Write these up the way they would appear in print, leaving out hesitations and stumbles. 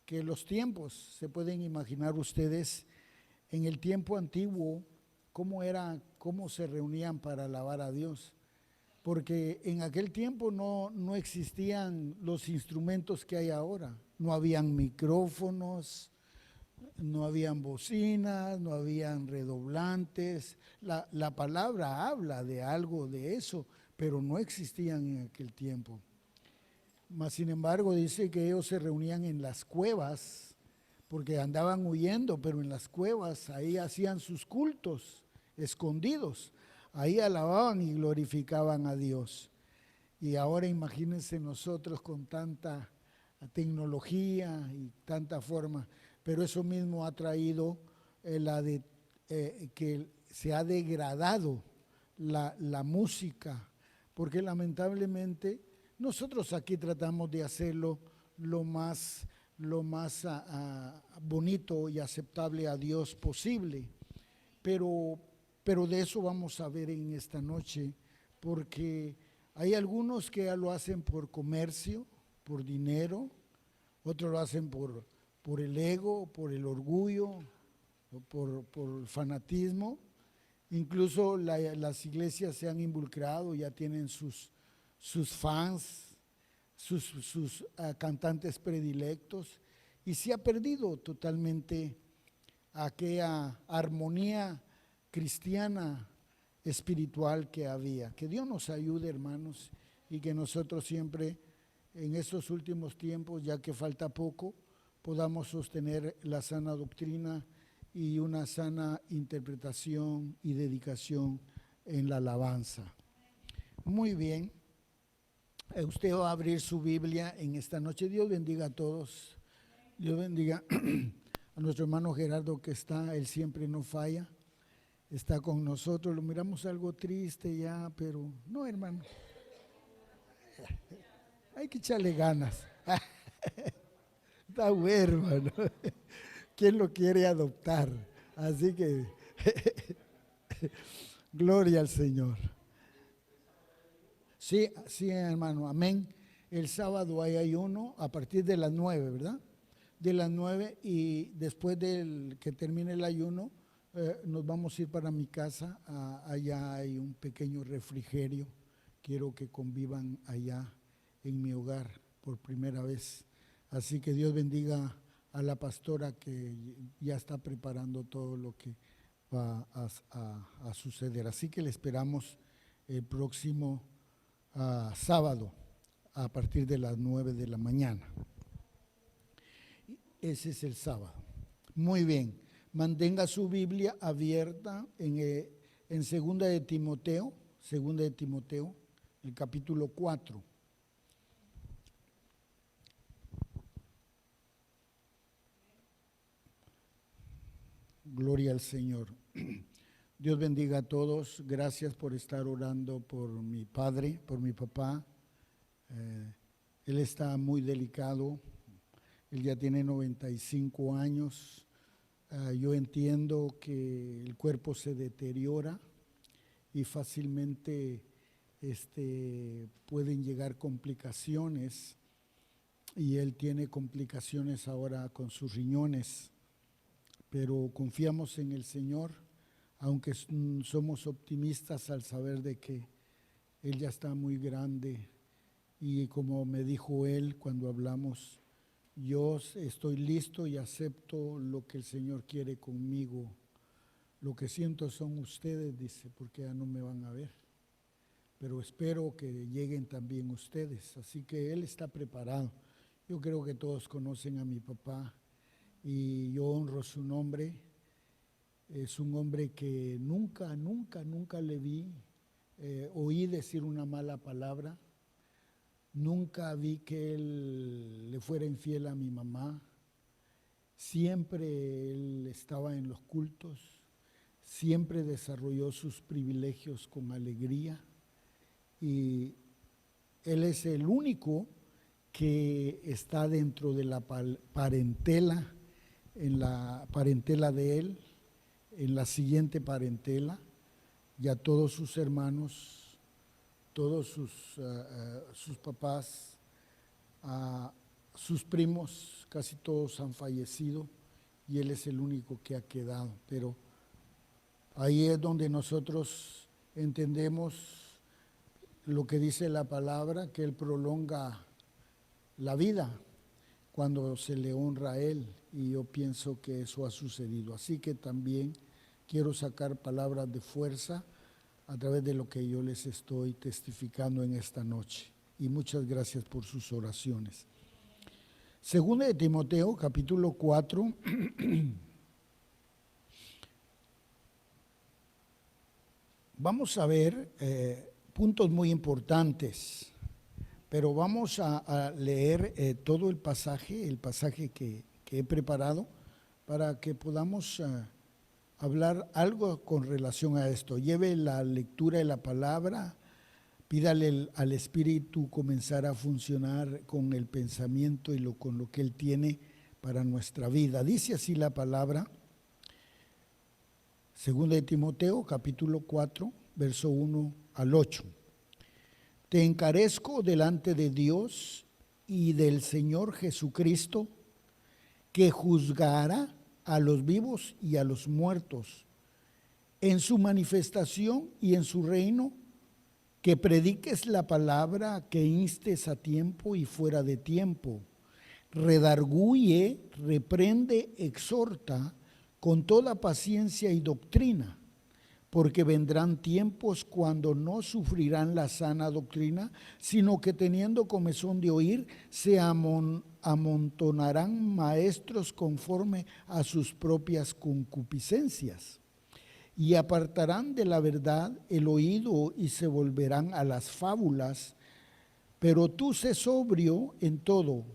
que los tiempos, se pueden imaginar ustedes, en el tiempo antiguo, cómo se reunían para alabar a Dios. Porque en aquel tiempo no existían los instrumentos que hay ahora. No habían micrófonos, no habían bocinas, no habían redoblantes. La palabra habla de algo de eso, pero no existían en aquel tiempo. Mas, sin embargo, dice que ellos se reunían en las cuevas, porque andaban huyendo, pero en las cuevas, ahí hacían sus cultos escondidos. Ahí alababan y glorificaban a Dios. Y ahora imagínense nosotros con tanta tecnología y tanta forma, pero eso mismo ha traído que se ha degradado la música, porque lamentablemente nosotros aquí tratamos de hacerlo lo más bonito y aceptable a Dios posible, pero de eso vamos a ver en esta noche, porque hay algunos que lo hacen por comercio, por dinero, otros lo hacen por el ego, por el orgullo, por el fanatismo. Incluso las iglesias se han involucrado, ya tienen sus fans, sus cantantes predilectos, y se ha perdido totalmente aquella armonía cristiana espiritual que había. Que Dios nos ayude, hermanos, y que nosotros siempre en estos últimos tiempos, ya que falta poco, podamos sostener la sana doctrina y una sana interpretación y dedicación en la alabanza. Muy bien. Usted va a abrir su Biblia en esta noche. Dios bendiga a todos. Dios bendiga a nuestro hermano Gerardo, que él siempre no falla, está con nosotros. Lo miramos algo triste ya, pero no, hermano, hay que echarle ganas. Está huérfano. ¿Quién lo quiere adoptar? Así que gloria al Señor. Sí, sí, hermano, amén. El sábado hay ayuno a partir de las 9, ¿verdad? De las 9, y después del que termine el ayuno, nos vamos a ir para mi casa. Allá hay un pequeño refrigerio. Quiero que convivan allá en mi hogar por primera vez. Así que Dios bendiga a la pastora, que ya está preparando todo lo que va a suceder. Así que le esperamos el próximo sábado a partir de las 9 de la mañana. Ese es el sábado. Muy bien. Mantenga su Biblia abierta en segunda de Timoteo, el capítulo 4. Gloria al Señor. Dios bendiga a todos. Gracias por estar orando por mi padre, por mi papá. Él está muy delicado. Él ya tiene 95 años. Yo entiendo que el cuerpo se deteriora y fácilmente pueden llegar complicaciones, y él tiene complicaciones ahora con sus riñones, pero confiamos en el Señor, aunque somos optimistas al saber de que él ya está muy grande, y como me dijo él cuando hablamos, yo estoy listo y acepto lo que el Señor quiere conmigo. Lo que siento son ustedes, dice, porque ya no me van a ver, pero espero que lleguen también ustedes. Así que él está preparado. Yo creo que todos conocen a mi papá y yo honro su nombre. Es un hombre que nunca le vi, oí decir una mala palabra. Nunca vi que él le fuera infiel a mi mamá. Siempre él estaba en los cultos, siempre desarrolló sus privilegios con alegría, y él es el único que está dentro de la parentela, en la parentela de él, en la siguiente parentela. Ya todos sus hermanos, todos sus papás sus primos casi todos han fallecido y él es el único que ha quedado. Pero ahí es donde nosotros entendemos lo que dice la palabra, que él prolonga la vida cuando se le honra a él, y yo pienso que eso ha sucedido. Así que también quiero sacar palabras de fuerza a través de lo que yo les estoy testificando en esta noche. Y muchas gracias por sus oraciones. Segunda de Timoteo, capítulo 4. Vamos a ver puntos muy importantes, pero vamos a leer todo el pasaje que he preparado para que podamos hablar algo con relación a esto. Lleve la lectura de la palabra, pídale al Espíritu comenzar a funcionar con el pensamiento y con lo que Él tiene para nuestra vida. Dice así la palabra, segunda de Timoteo, capítulo 4, verso 1 al 8. Te encarezco delante de Dios y del Señor Jesucristo, que juzgará a los vivos y a los muertos en su manifestación y en su reino, que prediques la palabra, que instes a tiempo y fuera de tiempo, redarguye, reprende, exhorta con toda paciencia y doctrina, porque vendrán tiempos cuando no sufrirán la sana doctrina, sino que teniendo comezón de oír, se amontonarán maestros conforme a sus propias concupiscencias, y apartarán de la verdad el oído y se volverán a las fábulas. Pero tú sé sobrio en todo,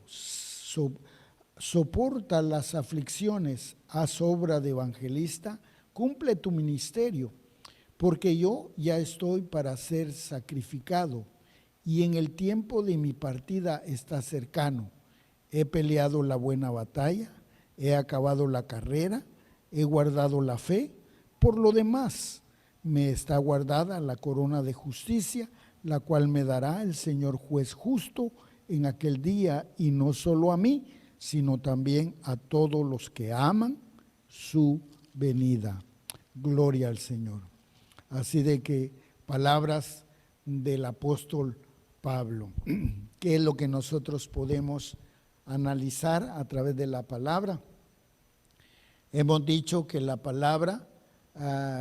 soporta las aflicciones, haz obra de evangelista, cumple tu ministerio, porque yo ya estoy para ser sacrificado y en el tiempo de mi partida está cercano. He peleado la buena batalla, he acabado la carrera, he guardado la fe. Por lo demás, me está guardada la corona de justicia, la cual me dará el Señor juez justo en aquel día, y no solo a mí, sino también a todos los que aman su venida. Gloria al Señor. Así de que palabras del apóstol Pablo, ¿qué es lo que nosotros podemos analizar a través de la palabra? Hemos dicho que la palabra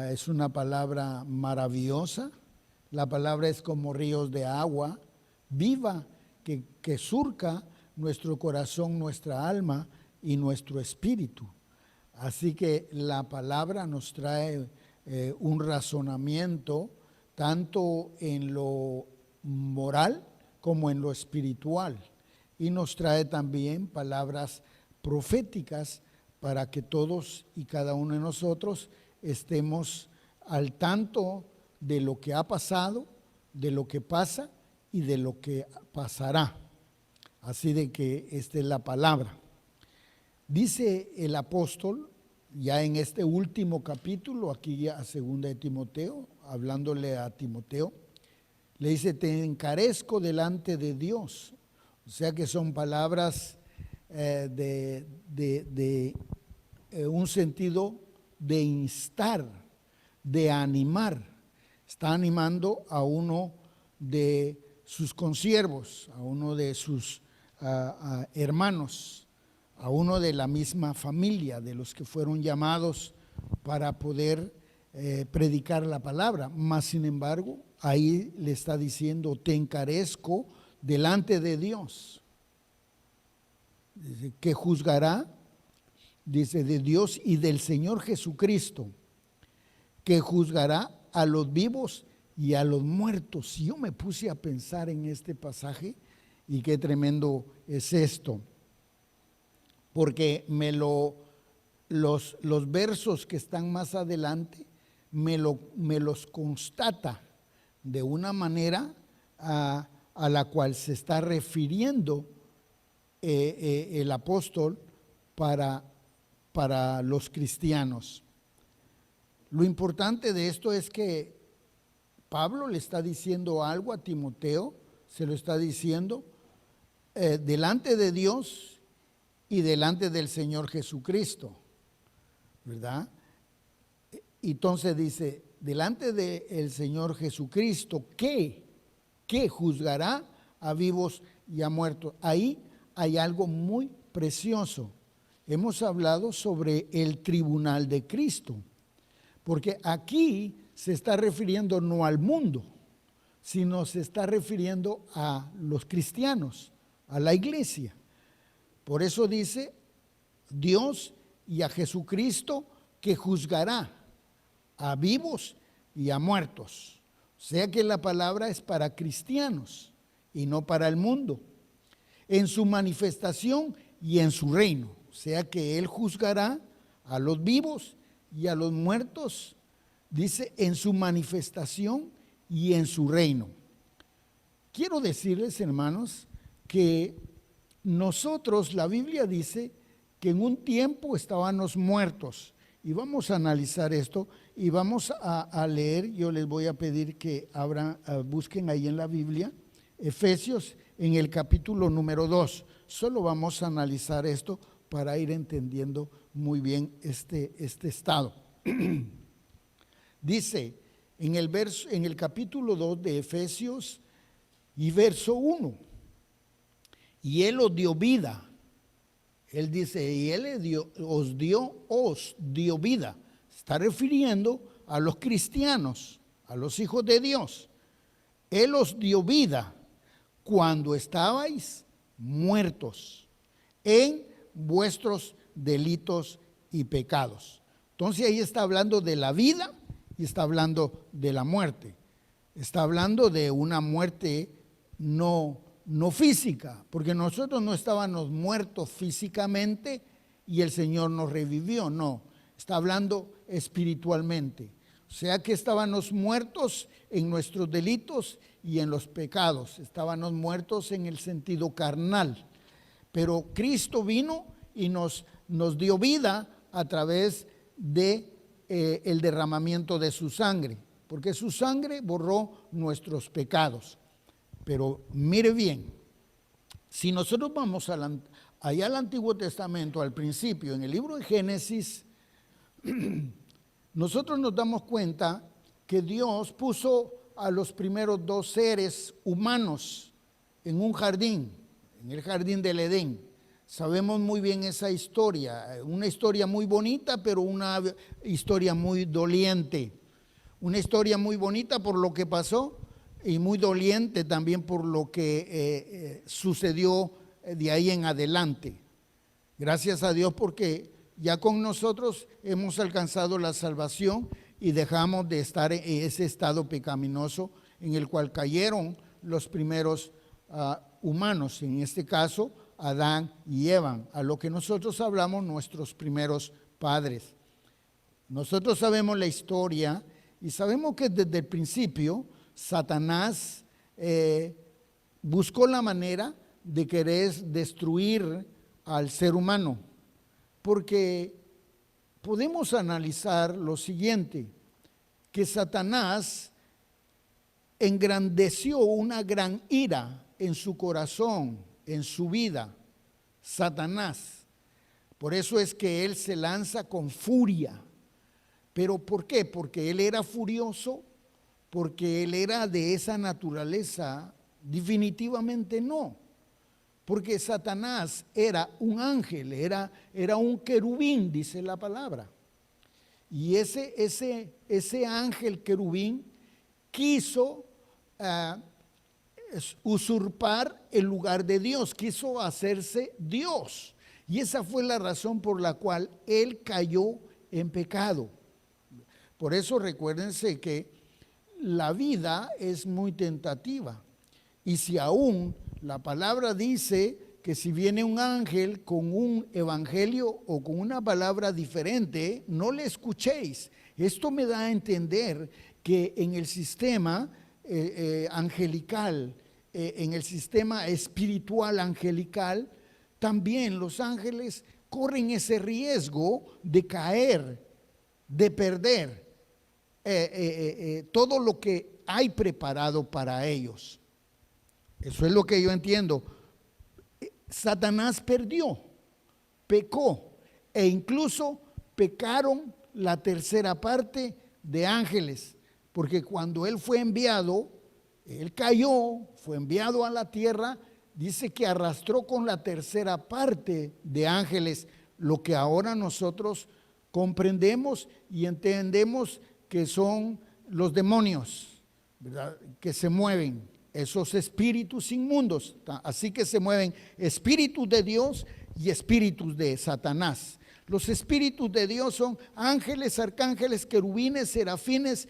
es una palabra maravillosa. La palabra es como ríos de agua viva que surca nuestro corazón, nuestra alma y nuestro espíritu. Así que la palabra nos trae un razonamiento tanto en lo moral como en lo espiritual, y nos trae también palabras proféticas para que todos y cada uno de nosotros estemos al tanto de lo que ha pasado, de lo que pasa y de lo que pasará. Así de que esta es la palabra. Dice el apóstol, ya en este último capítulo, aquí a segunda de Timoteo, hablándole a Timoteo, le dice, te encarezco delante de Dios. O sea que son palabras de un sentido de instar, de animar. Está animando a uno de sus consiervos, a uno de sus hermanos, a uno de la misma familia, de los que fueron llamados para poder predicar la palabra. Mas, sin embargo, ahí le está diciendo, te encarezco delante de Dios. Dice, que juzgará, dice, de Dios y del Señor Jesucristo, que juzgará a los vivos y a los muertos. Yo me puse a pensar en este pasaje y qué tremendo es esto, porque los versos que están más adelante me los constata de una manera a la cual se está refiriendo el apóstol para los cristianos. Lo importante de esto es que Pablo le está diciendo algo a Timoteo, se lo está diciendo, delante de Dios y delante del Señor Jesucristo, ¿verdad? Entonces dice, delante del Señor Jesucristo, que juzgará a vivos y a muertos. Ahí hay algo muy precioso. Hemos hablado sobre el tribunal de Cristo, porque aquí se está refiriendo no al mundo, sino se está refiriendo a los cristianos, a la iglesia. Por eso dice Dios y a Jesucristo que juzgará a vivos y a muertos. O sea que la palabra es para cristianos y no para el mundo. En su manifestación y en su reino. O sea que Él juzgará a los vivos y a los muertos. Dice en su manifestación y en su reino. Quiero decirles, hermanos, que nosotros, la Biblia dice que en un tiempo estábamos muertos. Y vamos a analizar esto y vamos a leer. Yo les voy a pedir que busquen ahí en la Biblia, Efesios en el capítulo número 2. Solo vamos a analizar esto para ir entendiendo muy bien este estado. Dice en el capítulo 2 de Efesios y verso 1, y Él os dio vida. Él dice, y Él os dio vida. Está refiriendo a los cristianos, a los hijos de Dios. Él os dio vida cuando estabais muertos en vuestros delitos y pecados. Entonces ahí está hablando de la vida y está hablando de la muerte. Está hablando de una muerte no física, porque nosotros no estábamos muertos físicamente y el Señor nos revivió, no, está hablando espiritualmente. O sea que estábamos muertos en nuestros delitos y en los pecados, estábamos muertos en el sentido carnal, pero Cristo vino y nos dio vida a través de el derramamiento de su sangre, porque su sangre borró nuestros pecados. Pero mire bien, si nosotros vamos allá al Antiguo Testamento, al principio, en el libro de Génesis, nosotros nos damos cuenta que Dios puso a los primeros dos seres humanos en un jardín, en el jardín del Edén. Sabemos muy bien esa historia, una historia muy bonita, pero una historia muy doliente. Una historia muy bonita por lo que pasó, y muy doliente también por lo que sucedió de ahí en adelante. Gracias a Dios porque ya con nosotros hemos alcanzado la salvación y dejamos de estar en ese estado pecaminoso en el cual cayeron los primeros humanos, en este caso Adán y Eva, a lo que nosotros hablamos nuestros primeros padres. Nosotros sabemos la historia y sabemos que desde el principio Satanás buscó la manera de querer destruir al ser humano, porque podemos analizar lo siguiente, que Satanás engrandeció una gran ira en su corazón, en su vida, Satanás. Por eso es que él se lanza con furia. ¿Pero por qué? Porque él era furioso, porque él era de esa naturaleza. Definitivamente no, porque Satanás era un ángel, era un querubín, dice la palabra. Y ese ángel querubín quiso usurpar el lugar de Dios, quiso hacerse Dios. Y esa fue la razón por la cual él cayó en pecado. Por eso recuérdense que la vida es muy tentativa. Y si aún la palabra dice que si viene un ángel con un evangelio o con una palabra diferente, no le escuchéis. Esto me da a entender que en el sistema angelical, en el sistema espiritual angelical, también los ángeles corren ese riesgo de caer, de perder todo lo que hay preparado para ellos. Eso es lo que yo entiendo. Satanás perdió, pecó, e incluso pecaron la tercera parte de ángeles, porque cuando él fue enviado, él cayó, fue enviado a la tierra, dice que arrastró con la tercera parte de ángeles, lo que ahora nosotros comprendemos y entendemos que son los demonios, ¿verdad?, que se mueven, esos espíritus inmundos. Así que se mueven espíritus de Dios y espíritus de Satanás. Los espíritus de Dios son ángeles, arcángeles, querubines, serafines,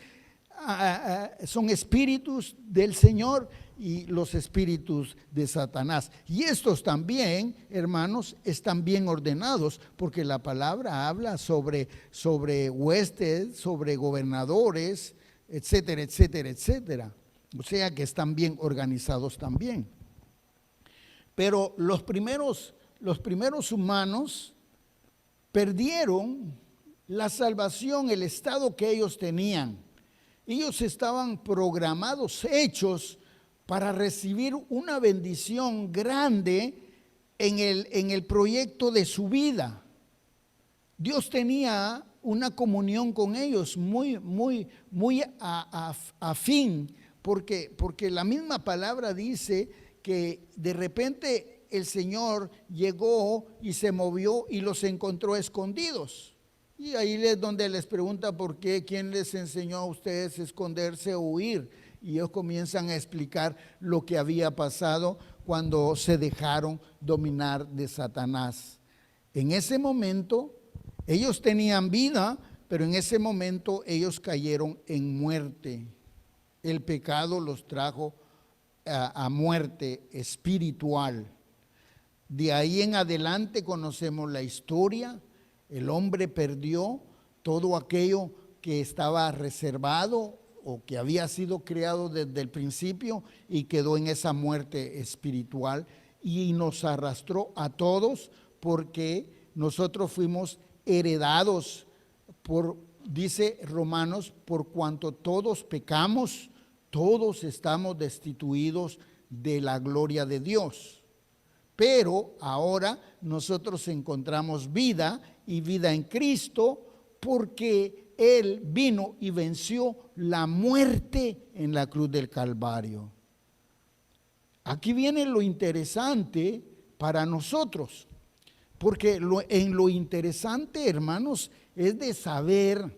son espíritus del Señor, y los espíritus de Satanás. Y estos también, hermanos, están bien ordenados, porque la palabra habla sobre huestes, sobre gobernadores, etcétera, etcétera, etcétera. O sea que están bien organizados también. Pero los primeros humanos perdieron la salvación, el estado que ellos tenían. Ellos estaban programados, hechos para recibir una bendición grande en el proyecto de su vida. Dios tenía una comunión con ellos muy afín, porque la misma palabra dice que de repente el Señor llegó y se movió y los encontró escondidos. Y ahí es donde les pregunta por qué, quién les enseñó a ustedes a esconderse o huir. Y ellos comienzan a explicar lo que había pasado cuando se dejaron dominar de Satanás. En ese momento ellos tenían vida, pero en ese momento ellos cayeron en muerte. El pecado los trajo a muerte espiritual. De ahí en adelante conocemos la historia. El hombre perdió todo aquello que estaba reservado o que había sido creado desde el principio, y quedó en esa muerte espiritual, y nos arrastró a todos, porque nosotros fuimos heredados dice Romanos, por cuanto todos pecamos, todos estamos destituidos de la gloria de Dios. Pero ahora nosotros encontramos vida, y vida en Cristo, porque Él vino y venció la muerte en la cruz del Calvario. Aquí viene lo interesante para nosotros, porque en lo interesante, hermanos, es de saber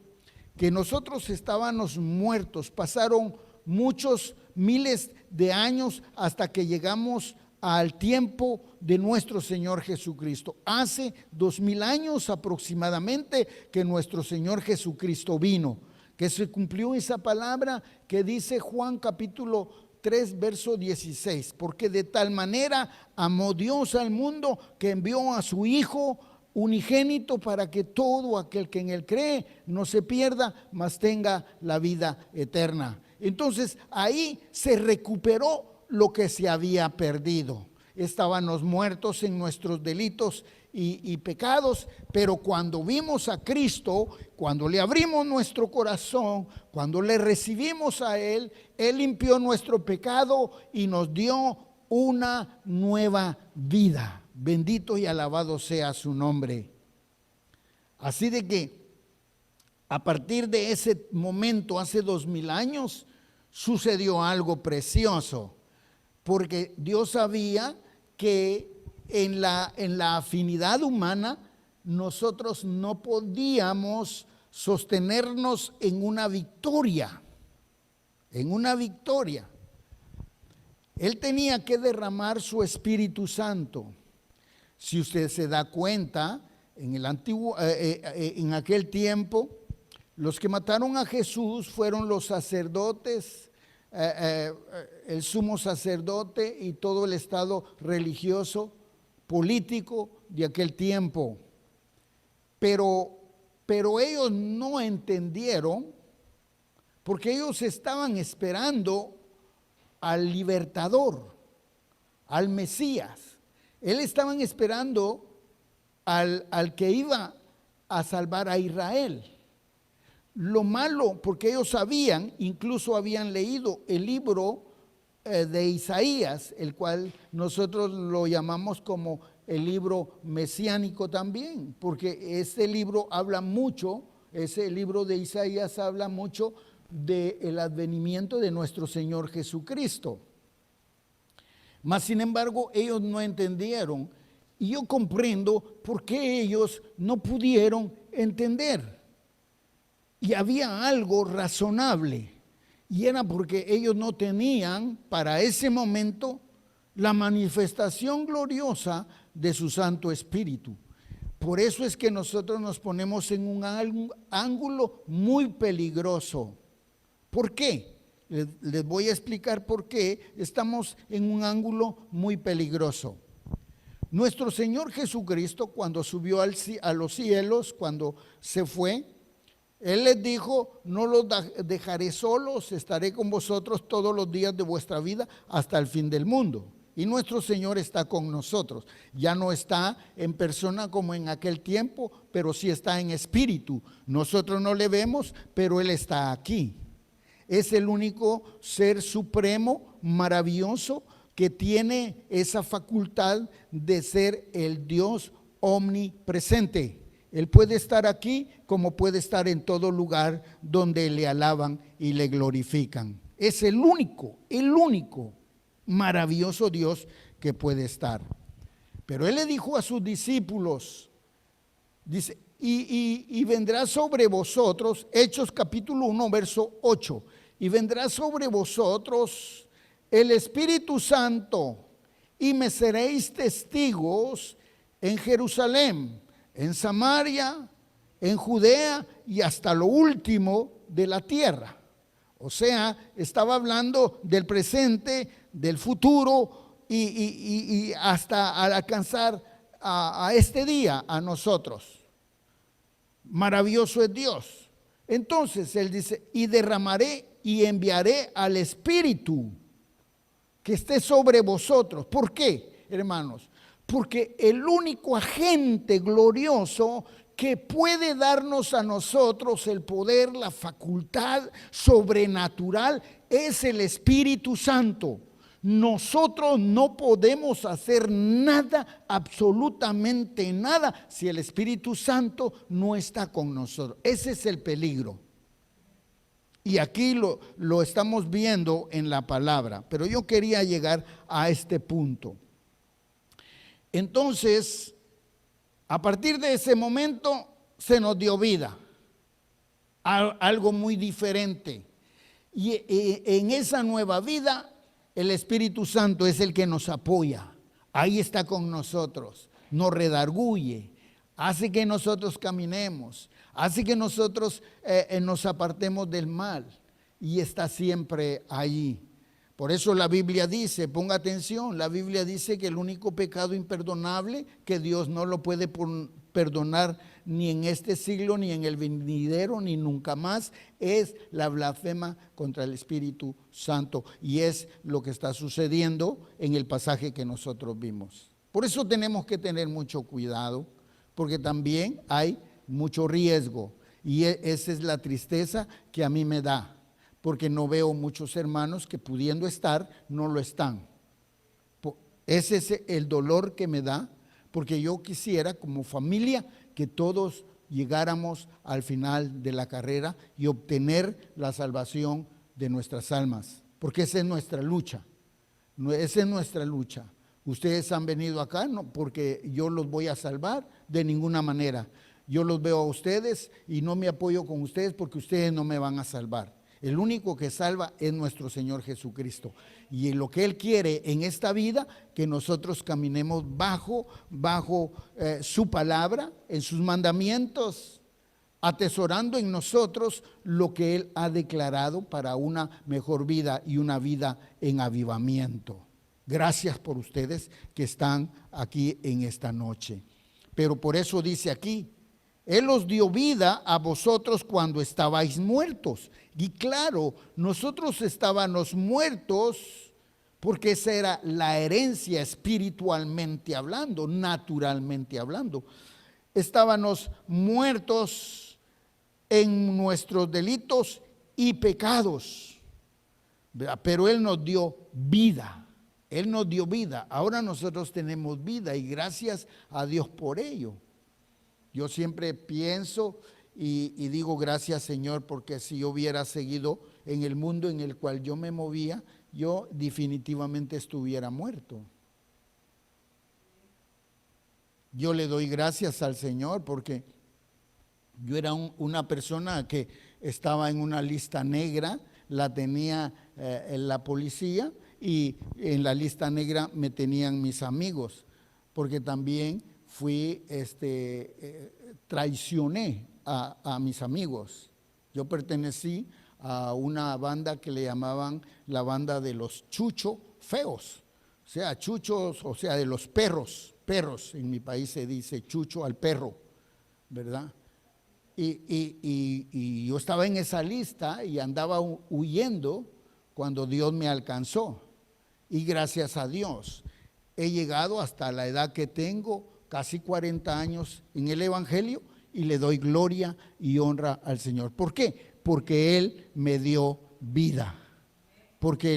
que nosotros estábamos muertos. Pasaron muchos miles de años hasta que llegamos al tiempo de nuestro Señor Jesucristo. Hace 2000 años aproximadamente que nuestro Señor Jesucristo vino, que se cumplió esa palabra que dice Juan capítulo 3, verso 16, porque de tal manera amó Dios al mundo que envió a su Hijo unigénito, para que todo aquel que en él cree no se pierda, mas tenga la vida eterna. Entonces ahí se recuperó lo que se había perdido. Estábamos muertos en nuestros delitos y pecados, pero cuando vimos a Cristo, cuando le abrimos nuestro corazón, cuando le recibimos a Él, Él limpió nuestro pecado y nos dio una nueva vida. Bendito y alabado sea su nombre. Así de que a partir de ese momento, hace 2000 años, sucedió algo precioso, porque Dios sabía que en la afinidad humana nosotros no podíamos sostenernos en una victoria. Él tenía que derramar su Espíritu Santo. Si usted se da cuenta, en aquel tiempo, los que mataron a Jesús fueron los sacerdotes, el sumo sacerdote y todo el estado religioso, político de aquel tiempo. Pero ellos no entendieron, porque ellos estaban esperando al libertador, al Mesías. Él estaban esperando al que iba a salvar a Israel. Lo malo, porque ellos sabían, incluso habían leído el libro de Isaías, el cual nosotros lo llamamos como el libro mesiánico también, porque este libro habla mucho, ese libro de Isaías habla mucho del advenimiento de nuestro Señor Jesucristo. Mas sin embargo ellos no entendieron, y yo comprendo por qué ellos no pudieron entender. Y había algo razonable, y era porque ellos no tenían para ese momento la manifestación gloriosa de su Santo Espíritu. Por eso es que nosotros nos ponemos en un ángulo muy peligroso. ¿Por qué? Les voy a explicar por qué estamos en un ángulo muy peligroso. Nuestro Señor Jesucristo, cuando subió a los cielos, cuando se fue, Él les dijo: no los dejaré solos, estaré con vosotros todos los días de vuestra vida hasta el fin del mundo. Y nuestro Señor está con nosotros. Ya no está en persona como en aquel tiempo, pero sí está en espíritu. Nosotros no le vemos, pero Él está aquí. Es el único ser supremo, maravilloso, que tiene esa facultad de ser el Dios omnipresente. Él puede estar aquí como puede estar en todo lugar donde le alaban y le glorifican. Es el único maravilloso Dios que puede estar. Pero Él le dijo a sus discípulos, dice, y vendrá sobre vosotros, Hechos capítulo 1, verso 8, y vendrá sobre vosotros el Espíritu Santo, y me seréis testigos en Jerusalén, en Samaria, en Judea y hasta lo último de la tierra. O sea, estaba hablando del presente, del futuro y hasta al alcanzar a este día a nosotros. Maravilloso es Dios. Entonces Él dice: y derramaré y enviaré al Espíritu que esté sobre vosotros. ¿Por qué, hermanos? Porque el único agente glorioso que puede darnos a nosotros el poder, la facultad sobrenatural, es el Espíritu Santo. Nosotros no podemos hacer nada, absolutamente nada, si el Espíritu Santo no está con nosotros. Ese es el peligro. Y aquí lo estamos viendo en la palabra, pero yo quería llegar a este punto. Entonces, a partir de ese momento se nos dio vida, algo muy diferente. Y en esa nueva vida, el Espíritu Santo es el que nos apoya. Ahí está con nosotros, nos redarguye, hace que nosotros caminemos, hace que nosotros nos apartemos del mal, y está siempre allí. Por eso la Biblia dice, ponga atención, la Biblia dice que el único pecado imperdonable, que Dios no lo puede perdonar ni en este siglo, ni en el venidero, ni nunca más, es la blasfema contra el Espíritu Santo. Y es lo que está sucediendo en el pasaje que nosotros vimos. Por eso tenemos que tener mucho cuidado, porque también hay mucho riesgo. Y esa es la tristeza que a mí me da, porque no veo muchos hermanos que pudiendo estar, no lo están. Ese es el dolor que me da, porque yo quisiera como familia que todos llegáramos al final de la carrera y obtener la salvación de nuestras almas, porque esa es nuestra lucha. Esa es nuestra lucha. Ustedes han venido acá no porque yo los voy a salvar, de ninguna manera. Yo los veo a ustedes y no me apoyo con ustedes porque ustedes no me van a salvar. El único que salva es nuestro Señor Jesucristo. Y lo que Él quiere en esta vida, que nosotros caminemos bajo su palabra, en sus mandamientos, atesorando en nosotros lo que Él ha declarado para una mejor vida y una vida en avivamiento. Gracias por ustedes que están aquí en esta noche. Pero por eso dice aquí, Él os dio vida a vosotros cuando estabais muertos. Y claro, nosotros estábamos muertos porque esa era la herencia espiritualmente hablando, naturalmente hablando. Estábamos muertos en nuestros delitos y pecados. ¿verdad? Pero Él nos dio vida. Él nos dio vida. Ahora nosotros tenemos vida y gracias a Dios por ello. Yo siempre pienso y digo gracias, Señor, porque si yo hubiera seguido en el mundo en el cual yo me movía, yo definitivamente estuviera muerto. Yo le doy gracias al Señor porque yo era una persona que estaba en una lista negra, la tenía en la policía y en la lista negra me tenían mis amigos, porque también traicioné a mis amigos. Yo pertenecí a una banda que le llamaban la banda de los chucho feos, o sea, chuchos, o sea, de los perros, en mi país se dice chucho al perro, ¿verdad? Y yo estaba en esa lista y andaba huyendo cuando Dios me alcanzó. Y gracias a Dios he llegado hasta la edad que tengo, casi 40 años en el Evangelio, y le doy gloria y honra al Señor. ¿Por qué? Porque Él me dio vida. Porque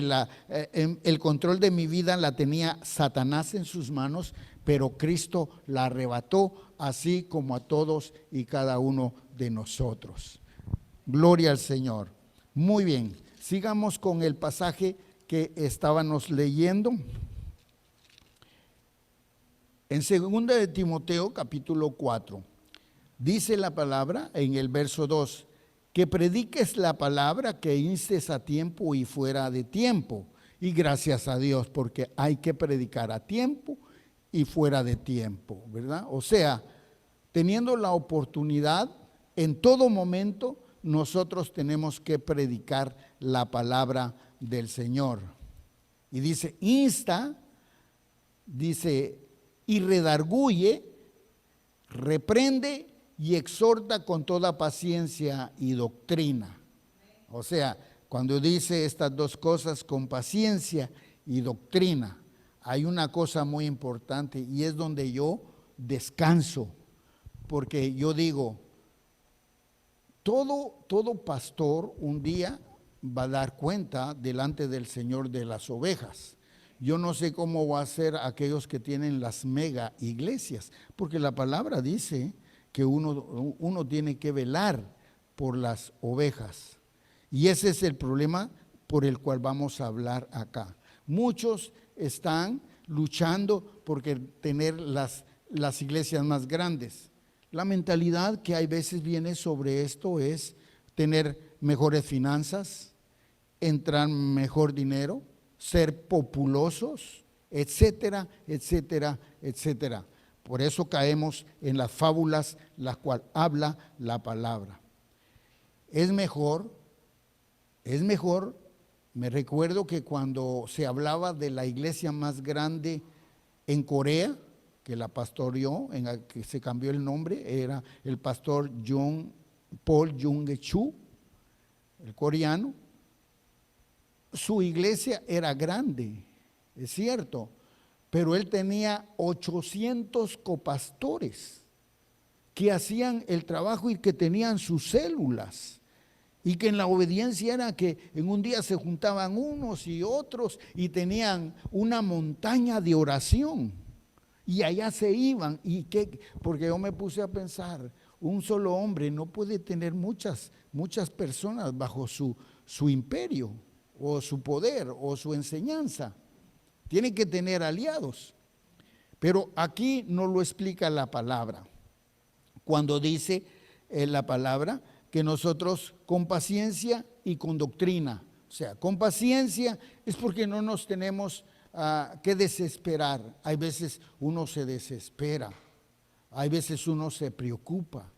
el control de mi vida la tenía Satanás en sus manos, pero Cristo la arrebató, así como a todos y cada uno de nosotros. Gloria al Señor. Muy bien, sigamos con el pasaje que estábamos leyendo. En 2 de Timoteo, capítulo 4, dice la palabra en el verso 2, que prediques la palabra, que instes a tiempo y fuera de tiempo. Y gracias a Dios, porque hay que predicar a tiempo y fuera de tiempo, ¿verdad? O sea, teniendo la oportunidad, en todo momento, nosotros tenemos que predicar la palabra del Señor. Y dice, insta, dice, y redarguye, reprende y exhorta con toda paciencia y doctrina. O sea, cuando dice estas dos cosas, con paciencia y doctrina, hay una cosa muy importante y es donde yo descanso, porque yo digo, todo pastor un día va a dar cuenta delante del Señor de las ovejas. Yo no sé cómo va a ser aquellos que tienen las mega iglesias, porque la palabra dice que uno tiene que velar por las ovejas. Y ese es el problema por el cual vamos a hablar acá. Muchos están luchando por tener las iglesias más grandes. La mentalidad que hay veces viene sobre esto es tener mejores finanzas, entrar mejor dinero, ser populosos, etcétera, etcétera, etcétera. Por eso caemos en las fábulas las cuales habla la palabra. Es mejor, me recuerdo que cuando se hablaba de la iglesia más grande en Corea, que la pastoreó, en la que se cambió el nombre, era el pastor Paul Jung-Chu, el coreano. Su iglesia era grande, es cierto, pero él tenía 800 copastores que hacían el trabajo y que tenían sus células. Y que en la obediencia era que en un día se juntaban unos y otros y tenían una montaña de oración. Y allá se iban. Porque yo me puse a pensar, un solo hombre no puede tener muchas personas bajo su imperio, o su poder, o su enseñanza. Tiene que tener aliados. Pero aquí no lo explica la palabra. Cuando dice la palabra que nosotros con paciencia y con doctrina, o sea, con paciencia es porque no nos tenemos que desesperar. Hay veces uno se desespera, hay veces uno se preocupa,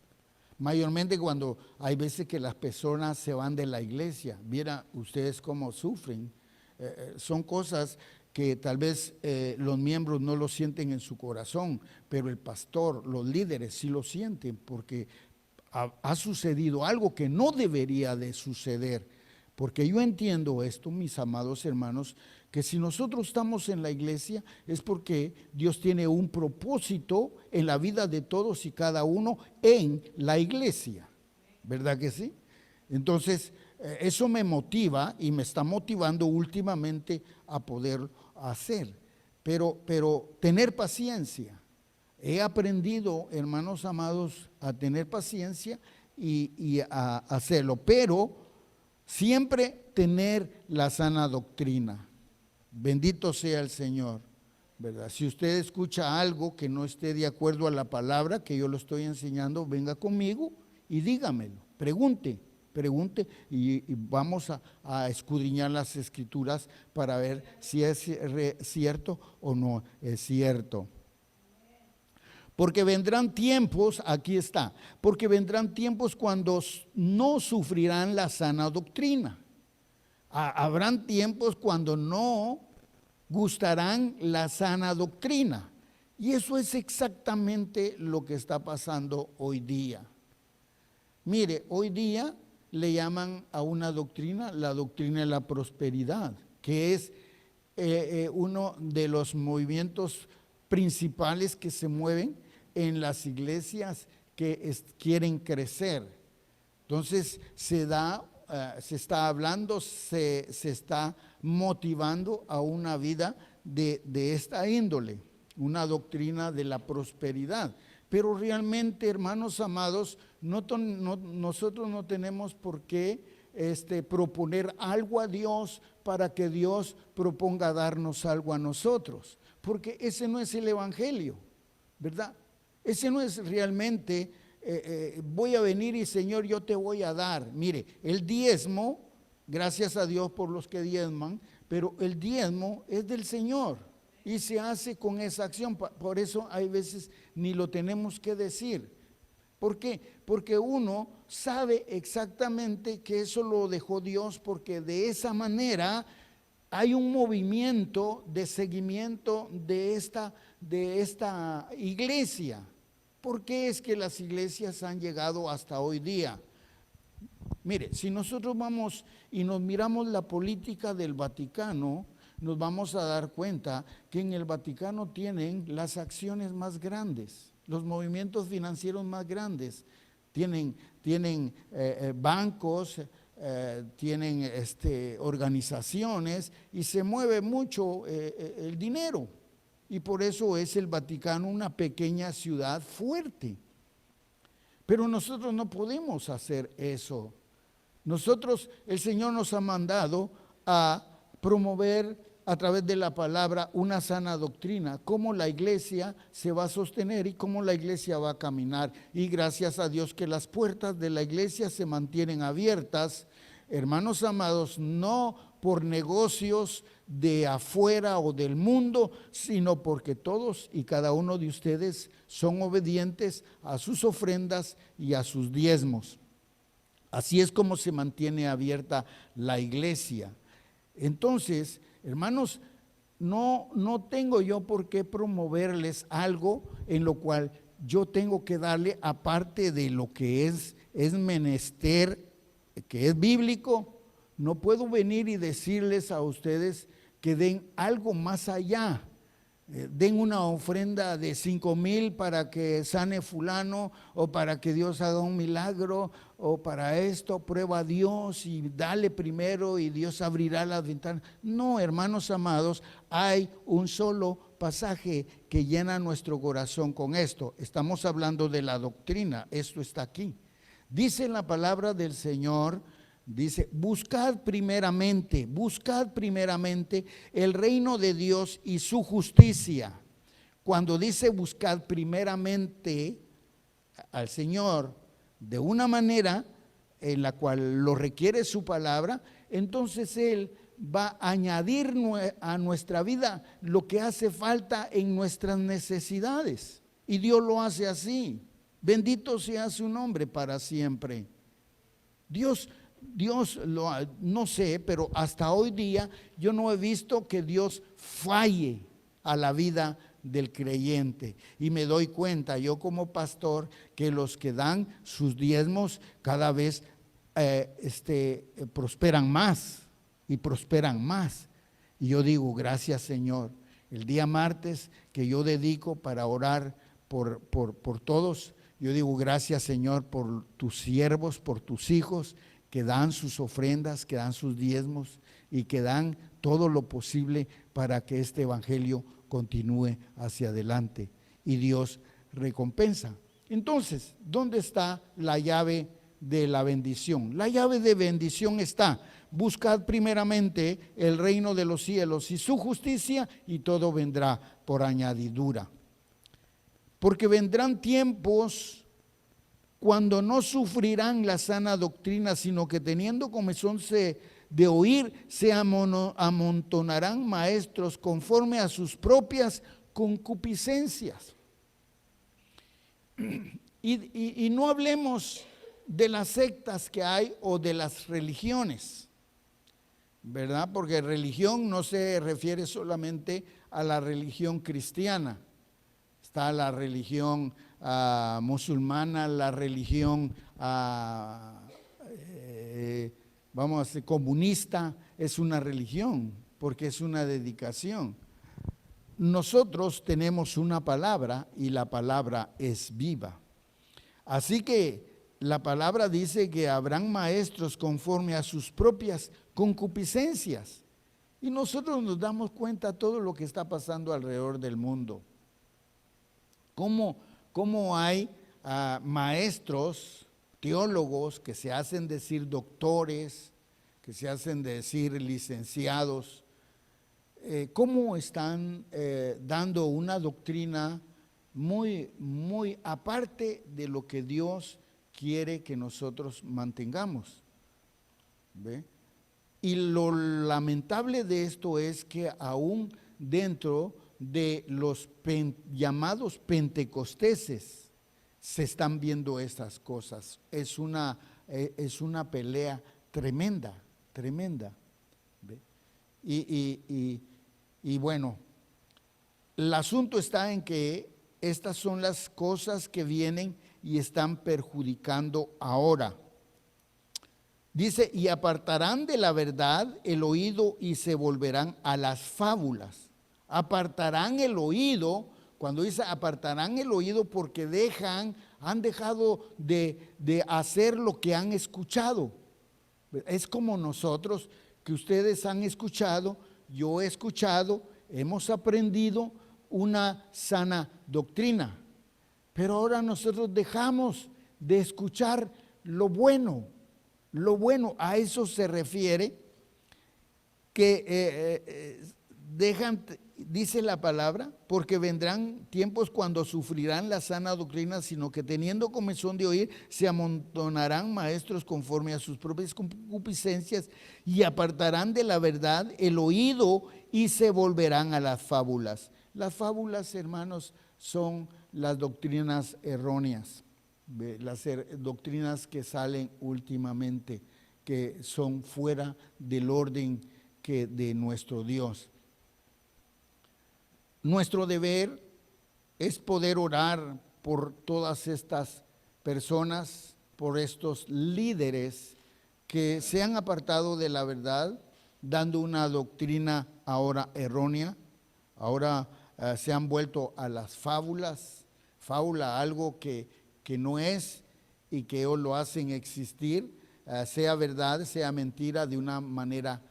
mayormente cuando hay veces que las personas se van de la iglesia. Viera ustedes cómo sufren, son cosas que tal vez los miembros no lo sienten en su corazón, pero el pastor, los líderes sí lo sienten, porque ha sucedido algo que no debería de suceder. Porque yo entiendo esto, mis amados hermanos, que si nosotros estamos en la iglesia es porque Dios tiene un propósito en la vida de todos y cada uno en la iglesia, ¿verdad que sí? Entonces, eso me motiva y me está motivando últimamente a poder hacer. Pero tener paciencia. He aprendido, hermanos amados, a tener paciencia y a hacerlo, pero siempre tener la sana doctrina. Bendito sea el Señor, ¿verdad? Si usted escucha algo que no esté de acuerdo a la palabra que yo lo estoy enseñando, venga conmigo y dígamelo, pregunte y vamos a escudriñar las escrituras para ver si es cierto o no es cierto. Porque vendrán tiempos, aquí está, porque vendrán tiempos cuando no sufrirán la sana doctrina. Habrán tiempos cuando no gustarán la sana doctrina. Y eso es exactamente lo que está pasando hoy día. Mire, hoy día le llaman a una doctrina la doctrina de la prosperidad, que es uno de los movimientos principales que se mueven en las iglesias que quieren crecer. Entonces se está hablando, se está motivando a una vida de esta índole, una doctrina de la prosperidad. Pero realmente, hermanos amados, nosotros no tenemos por qué proponer algo a Dios para que Dios proponga darnos algo a nosotros, porque ese no es el evangelio, ¿verdad? Ese no es realmente, voy a venir y Señor, yo te voy a dar. Mire, el diezmo, gracias a Dios por los que diezman, pero el diezmo es del Señor y se hace con esa acción. Por eso hay veces ni lo tenemos que decir. ¿Por qué? Porque uno sabe exactamente que eso lo dejó Dios, porque de esa manera hay un movimiento de seguimiento de esta iglesia. ¿Por qué es que las iglesias han llegado hasta hoy día? Mire, si nosotros vamos y nos miramos la política del Vaticano, nos vamos a dar cuenta que en el Vaticano tienen las acciones más grandes, los movimientos financieros más grandes, tienen bancos, tienen organizaciones y se mueve mucho el dinero. Y por eso es el Vaticano una pequeña ciudad fuerte. Pero nosotros no podemos hacer eso. Nosotros, el Señor nos ha mandado a promover a través de la palabra una sana doctrina, cómo la iglesia se va a sostener y cómo la iglesia va a caminar. Y gracias a Dios que las puertas de la iglesia se mantienen abiertas, hermanos amados, no por negocios de afuera o del mundo, sino porque todos y cada uno de ustedes son obedientes a sus ofrendas y a sus diezmos. Así es como se mantiene abierta la iglesia. Entonces, hermanos, no tengo yo por qué promoverles algo en lo cual yo tengo que darle, aparte de lo que es menester, que es bíblico. No puedo venir y decirles a ustedes que den algo más allá. Den una ofrenda de 5,000 para que sane fulano, o para que Dios haga un milagro, o para esto, prueba a Dios y dale primero y Dios abrirá las ventanas. No, hermanos amados, hay un solo pasaje que llena nuestro corazón con esto. Estamos hablando de la doctrina, esto está aquí. Dice la palabra del Señor, dice, buscad primeramente el reino de Dios y su justicia. Cuando dice buscad primeramente al Señor de una manera en la cual lo requiere su palabra, entonces Él va a añadir a nuestra vida lo que hace falta en nuestras necesidades. Y Dios lo hace así. Bendito sea su nombre para siempre. Dios no sé, pero hasta hoy día yo no he visto que Dios falle a la vida del creyente. Y me doy cuenta, yo como pastor, que los que dan sus diezmos cada vez prosperan más y prosperan más. Y yo digo, gracias Señor. El día martes que yo dedico para orar por todos, yo digo, gracias Señor por tus siervos, por tus hijos, que dan sus ofrendas, que dan sus diezmos y que dan todo lo posible para que este evangelio continúe hacia adelante, y Dios recompensa. Entonces, ¿dónde está la llave de la bendición? La llave de bendición está: buscad primeramente el reino de los cielos y su justicia, y todo vendrá por añadidura. Porque vendrán tiempos cuando no sufrirán la sana doctrina, sino que teniendo comezón de oír, se amontonarán maestros conforme a sus propias concupiscencias. Y no hablemos de las sectas que hay o de las religiones, ¿verdad? Porque religión no se refiere solamente a la religión cristiana. Está la religión musulmana, la religión vamos a decir comunista, es una religión porque es una dedicación. Nosotros tenemos una palabra y la palabra es viva. Así que la palabra dice que habrán maestros conforme a sus propias concupiscencias. Y nosotros nos damos cuenta de todo lo que está pasando alrededor del mundo. ¿Cómo hay maestros, teólogos que se hacen decir doctores, que se hacen decir licenciados? ¿Cómo están dando una doctrina muy, muy aparte de lo que Dios quiere que nosotros mantengamos? ¿Ve? Y lo lamentable de esto es que aún dentro de los llamados pentecosteses se están viendo estas cosas. Es una pelea tremenda, tremenda. ¿Ve? Y bueno, el asunto está en que estas son las cosas que vienen y están perjudicando ahora. Dice, y apartarán de la verdad el oído y se volverán a las fábulas. Apartarán el oído, cuando dice apartarán el oído, porque han dejado de hacer lo que han escuchado. Es como nosotros, que ustedes han escuchado, yo he escuchado, hemos aprendido una sana doctrina, pero ahora nosotros dejamos de escuchar lo bueno. Lo bueno, a eso se refiere, que dejan, dice la palabra, porque vendrán tiempos cuando sufrirán la sana doctrina, sino que teniendo comezón de oír, se amontonarán maestros conforme a sus propias concupiscencias y apartarán de la verdad el oído y se volverán a las fábulas. Las fábulas, hermanos, son las doctrinas erróneas. Las doctrinas que salen últimamente, que son fuera del orden de nuestro Dios. Nuestro deber es poder orar por todas estas personas, por estos líderes que se han apartado de la verdad, dando una doctrina ahora errónea. Ahora se han vuelto a las fábulas, algo que no es y que ellos lo hacen existir, sea verdad, sea mentira, de una manera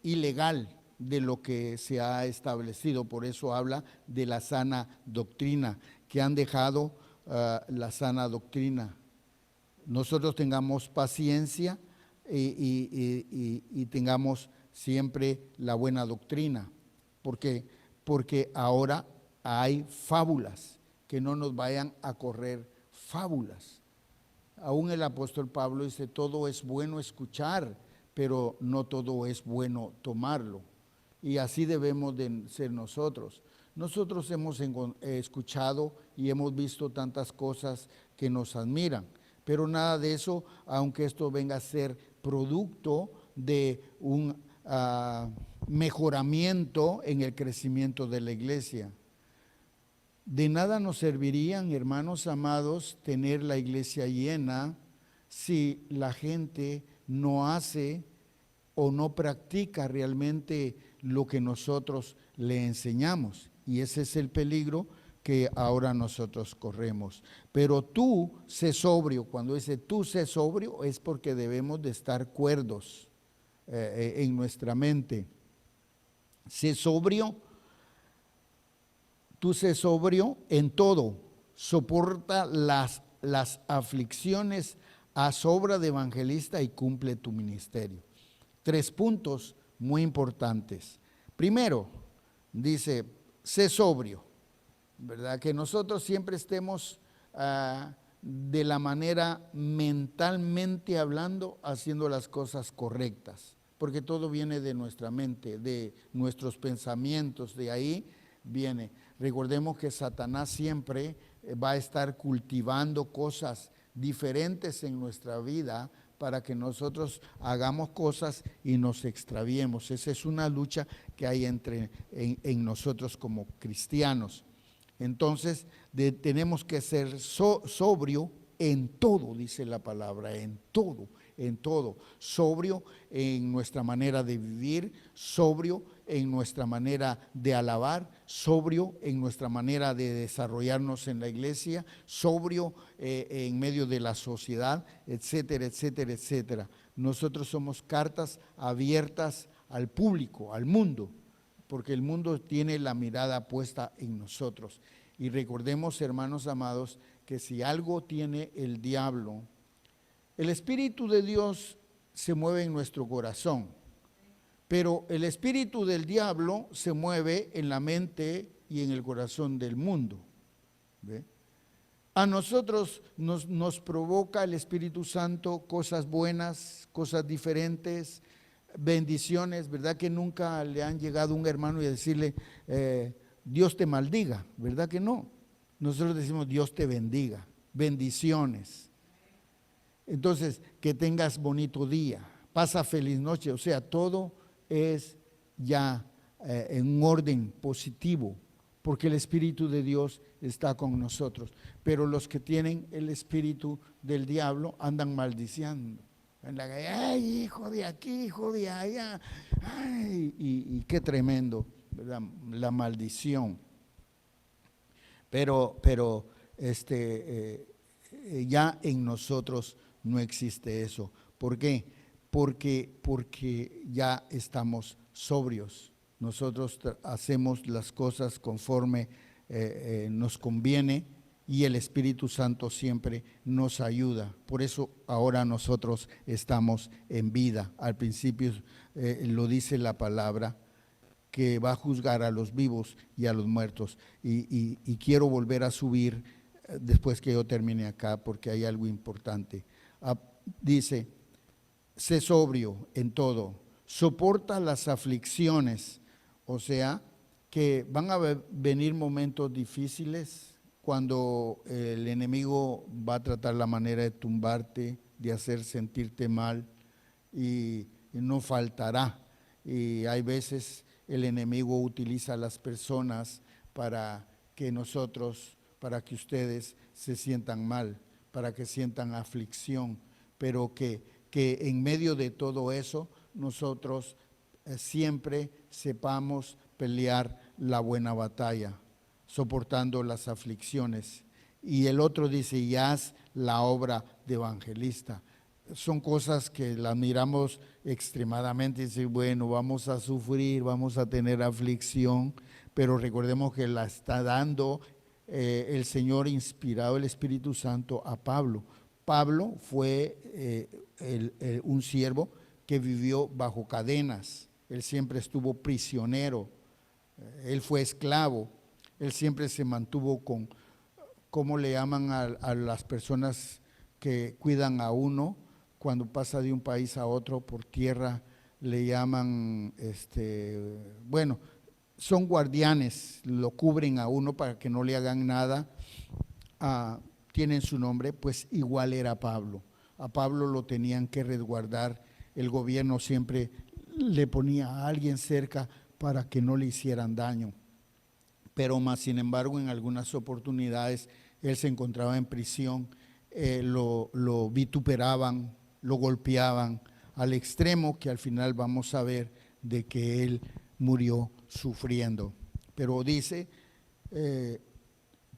ilegal de lo que se ha establecido. Por eso habla de la sana doctrina, que han dejado la sana doctrina. Nosotros tengamos paciencia y tengamos siempre la buena doctrina, porque ahora hay fábulas. Que no nos vayan a correr fábulas. Aún el apóstol Pablo dice, todo es bueno escuchar, pero no todo es bueno tomarlo. Y así debemos de ser nosotros. Nosotros hemos escuchado y hemos visto tantas cosas que nos admiran, pero nada de eso, aunque esto venga a ser producto de un mejoramiento en el crecimiento de la iglesia. De nada nos servirían, hermanos amados, tener la iglesia llena si la gente no hace o no practica realmente lo que nosotros le enseñamos. Y ese es el peligro que ahora nosotros corremos. Pero tú sé sobrio. Cuando dice tú sé sobrio es porque debemos de estar cuerdos en nuestra mente. Sé sobrio, tú sé sobrio en todo. Soporta las aflicciones, haz obra de evangelista y cumple tu ministerio. 3 puntos muy importantes. Primero, dice, sé sobrio, ¿verdad? Que nosotros siempre estemos de la manera mentalmente hablando, haciendo las cosas correctas, porque todo viene de nuestra mente, de nuestros pensamientos, de ahí viene. Recordemos que Satanás siempre va a estar cultivando cosas diferentes en nuestra vida para que nosotros hagamos cosas y nos extraviemos. Esa es una lucha que hay en nosotros como cristianos. Entonces tenemos que ser sobrio en todo, dice la palabra, en todo, en todo. Sobrio en nuestra manera de vivir, sobrio en nuestra manera de alabar, sobrio en nuestra manera de desarrollarnos en la iglesia, sobrio en medio de la sociedad, etcétera, etcétera, etcétera. Nosotros somos cartas abiertas al público, al mundo, porque el mundo tiene la mirada puesta en nosotros. Y recordemos, hermanos amados, que si algo tiene el diablo, el Espíritu de Dios se mueve en nuestro corazón, pero el espíritu del diablo se mueve en la mente y en el corazón del mundo. ¿Ve? A nosotros nos provoca el Espíritu Santo cosas buenas, cosas diferentes, bendiciones, ¿verdad? Que nunca le han llegado un hermano y decirle, Dios te maldiga, ¿verdad que no? Nosotros decimos, Dios te bendiga, bendiciones. Entonces, que tengas bonito día, pasa feliz noche, o sea, todo es ya en un orden positivo, porque el Espíritu de Dios está con nosotros. Pero los que tienen el espíritu del diablo andan maldiciendo. En la calle, ay, hijo de aquí, hijo de allá, ay, y qué tremendo, ¿verdad? La maldición. Pero ya en nosotros no existe eso. ¿Por qué? Porque ya estamos sobrios. Nosotros hacemos las cosas conforme nos conviene y el Espíritu Santo siempre nos ayuda. Por eso ahora nosotros estamos en vida. Al principio lo dice la palabra, que va a juzgar a los vivos y a los muertos. Y quiero volver a subir después que yo termine acá, porque hay algo importante. Dice, sé sobrio en todo, soporta las aflicciones, o sea, que van a venir momentos difíciles cuando el enemigo va a tratar la manera de tumbarte, de hacer sentirte mal, y no faltará. Y hay veces el enemigo utiliza a las personas para que nosotros, para que ustedes se sientan mal, para que sientan aflicción, pero que en medio de todo eso nosotros siempre sepamos pelear la buena batalla, soportando las aflicciones. Y el otro dice, y haz la obra de evangelista. Son cosas que las miramos extremadamente y decir, bueno, vamos a sufrir, vamos a tener aflicción, pero recordemos que la está dando el Señor inspirado, el Espíritu Santo a Pablo. Pablo fue un siervo que vivió bajo cadenas, él siempre estuvo prisionero, él fue esclavo, él siempre se mantuvo con, ¿cómo le llaman a las personas que cuidan a uno cuando pasa de un país a otro por tierra? Le llaman, bueno, son guardianes, lo cubren a uno para que no le hagan nada, tienen su nombre, pues igual era Pablo. A Pablo lo tenían que resguardar, el gobierno siempre le ponía a alguien cerca para que no le hicieran daño. Pero más sin embargo en algunas oportunidades él se encontraba en prisión, lo vituperaban, lo golpeaban, al extremo que al final vamos a ver de que él murió sufriendo. Pero dice,